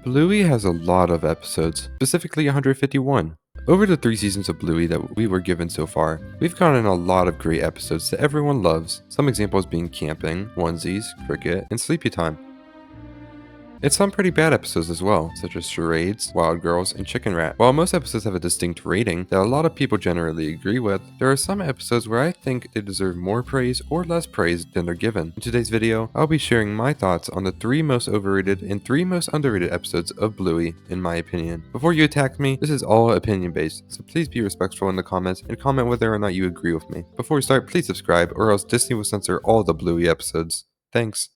Bluey has a lot of episodes, specifically 151. Over the 3 seasons of Bluey that we were given so far, we've gotten a lot of great episodes that everyone loves, some examples being Camping, Onesies, Cricket, and Sleepytime. And some pretty bad episodes as well, such as Charades, Wild Girls, and Chicken Rat. While most episodes have a distinct rating that a lot of people generally agree with, there are some episodes where I think they deserve more praise or less praise than they're given. In today's video, I'll be sharing my thoughts on the 3 most overrated and 3 most underrated episodes of Bluey, in my opinion. Before you attack me, this is all opinion based, so please be respectful in the comments and comment whether or not you agree with me. Before we start, please subscribe or else Disney will censor all the Bluey episodes. Thanks.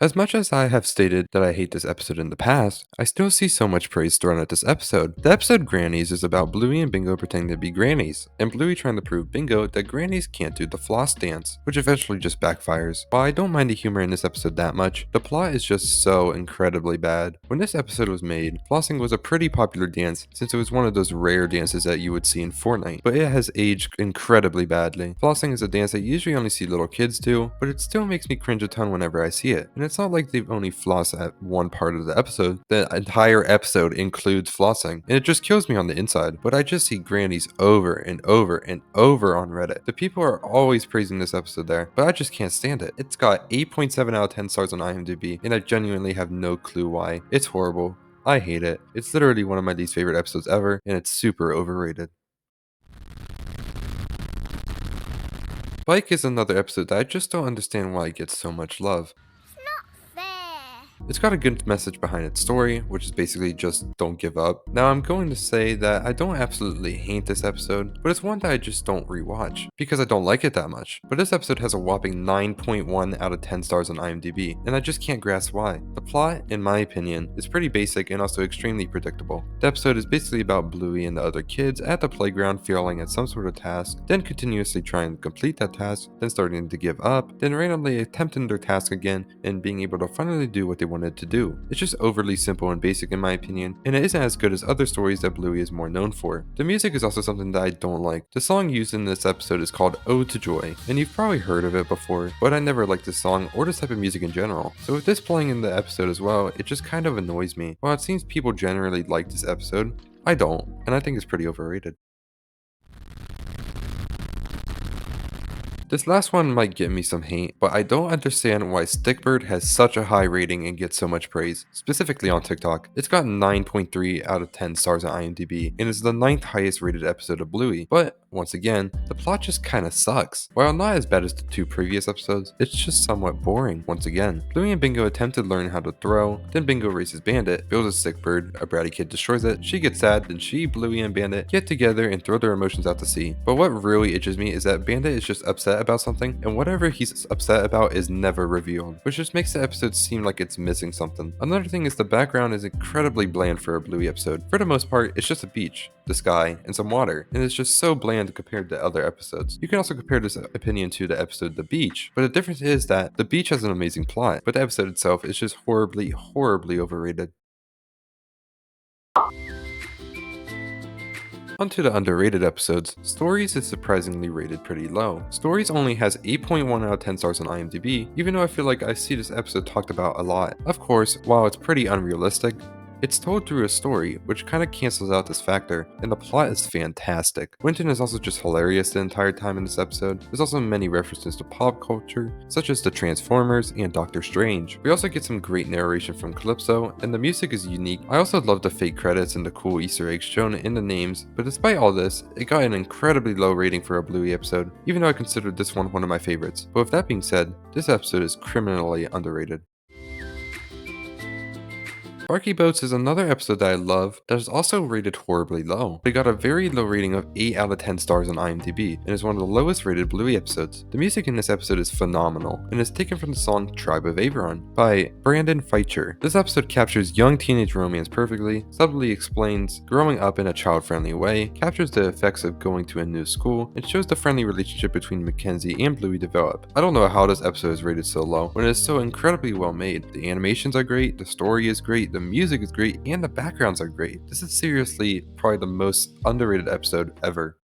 As much as I have stated that I hate this episode in the past, I still see so much praise thrown at this episode. The episode Grannies is about Bluey and Bingo pretending to be grannies, and Bluey trying to prove Bingo that grannies can't do the floss dance, which eventually just backfires. While I don't mind the humor in this episode that much, the plot is just so incredibly bad. When this episode was made, flossing was a pretty popular dance since it was one of those rare dances that you would see in Fortnite, but it has aged incredibly badly. Flossing is a dance that you usually only see little kids do, but it still makes me cringe a ton whenever I see it. And it's not like they've only flossed at one part of the episode. The entire episode includes flossing, and it just kills me on the inside. But I just see grannies over and over and over on Reddit. The people are always praising this episode there, but I just can't stand it. It's got 8.7 out of 10 stars on IMDb, and I genuinely have no clue why. It's horrible. I hate it. It's literally one of my least favorite episodes ever, and it's super overrated. Bike is another episode that I just don't understand why it gets so much love. It's got a good message behind its story, which is basically just don't give up. Now I'm going to say that I don't absolutely hate this episode, but it's one that I just don't rewatch, because I don't like it that much. But this episode has a whopping 9.1 out of 10 stars on IMDb, and I just can't grasp why. The plot, in my opinion, is pretty basic and also extremely predictable. The episode is basically about Bluey and the other kids at the playground failing at some sort of task, then continuously trying to complete that task, then starting to give up, then randomly attempting their task again, and being able to finally do what they wanted to do. It's just overly simple and basic in my opinion, and it isn't as good as other stories that Bluey is more known for. The music is also something that I don't like. The song used in this episode is called Ode to Joy, and you've probably heard of it before, but I never liked this song or this type of music in general. So with this playing in the episode as well, it just kind of annoys me. While it seems people generally like this episode, I don't, and I think it's pretty overrated. This last one might get me some hate, but I don't understand why Stickbird has such a high rating and gets so much praise, specifically on TikTok. It's got 9.3 out of 10 stars on IMDb, and is the 9th highest rated episode of Bluey, but once again, the plot just kinda sucks. While not as bad as the 2 previous episodes, it's just somewhat boring once again. Bluey and Bingo attempt to learn how to throw, then Bingo races Bandit, builds a stickbird, a bratty kid destroys it, she gets sad, then she, Bluey, and Bandit get together and throw their emotions out to sea. But what really itches me is that Bandit is just upset about something, and whatever he's upset about is never revealed, which just makes the episode seem like it's missing something. Another thing is the background is incredibly bland for a Bluey episode. For the most part, it's just a beach, the sky, and some water, and it's just so bland compared to other episodes. You can also compare this opinion to the episode The Beach, but the difference is that The Beach has an amazing plot, but the episode itself is just horribly overrated. Onto the underrated episodes, Stories is surprisingly rated pretty low. Stories only has 8.1 out of 10 stars on IMDb, even though I feel like I see this episode talked about a lot. Of course, while it's pretty unrealistic, it's told through a story, which kinda cancels out this factor, and the plot is fantastic. Winton is also just hilarious the entire time in this episode. There's also many references to pop culture, such as the Transformers and Doctor Strange. We also get some great narration from Calypso, and the music is unique. I also love the fake credits and the cool Easter eggs shown in the names, but despite all this, it got an incredibly low rating for a Bluey episode, even though I considered this one of my favorites. But with that being said, this episode is criminally underrated. Sparky Boats is another episode that I love that is also rated horribly low. It got a very low rating of 8 out of 10 stars on IMDb and is one of the lowest rated Bluey episodes. The music in this episode is phenomenal and is taken from the song Tribe of Averon by Brandon Feicher. This episode captures young teenage romance perfectly, subtly explains growing up in a child-friendly way, captures the effects of going to a new school, and shows the friendly relationship between Mackenzie and Bluey develop. I don't know how this episode is rated so low when it is so incredibly well made. The animations are great, the story is great, the music is great, and the backgrounds are great. This is seriously probably the most underrated episode ever.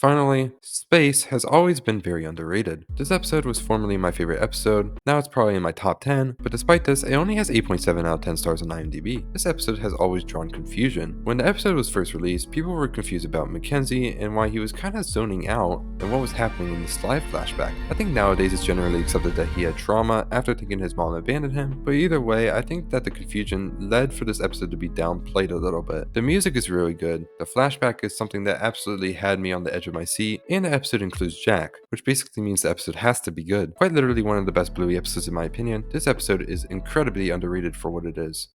Finally, Space has always been very underrated. This episode was formerly my favorite episode, now it's probably in my top 10, but despite this, it only has 8.7 out of 10 stars on IMDb. This episode has always drawn confusion. When the episode was first released, people were confused about Mackenzie and why he was kinda zoning out and what was happening in this live flashback. I think nowadays it's generally accepted that he had trauma after thinking his mom abandoned him, but either way, I think that the confusion led for this episode to be downplayed a little bit. The music is really good, the flashback is something that absolutely had me on the edge of my seat, and the episode includes Jack, which basically means the episode has to be good. Quite literally one of the best Bluey episodes in my opinion, this episode is incredibly underrated for what it is.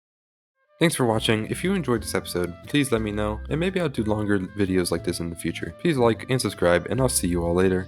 Thanks for watching. If you enjoyed this episode, please let me know, and maybe I'll do longer videos like this in the future. Please like and subscribe, and I'll see you all later.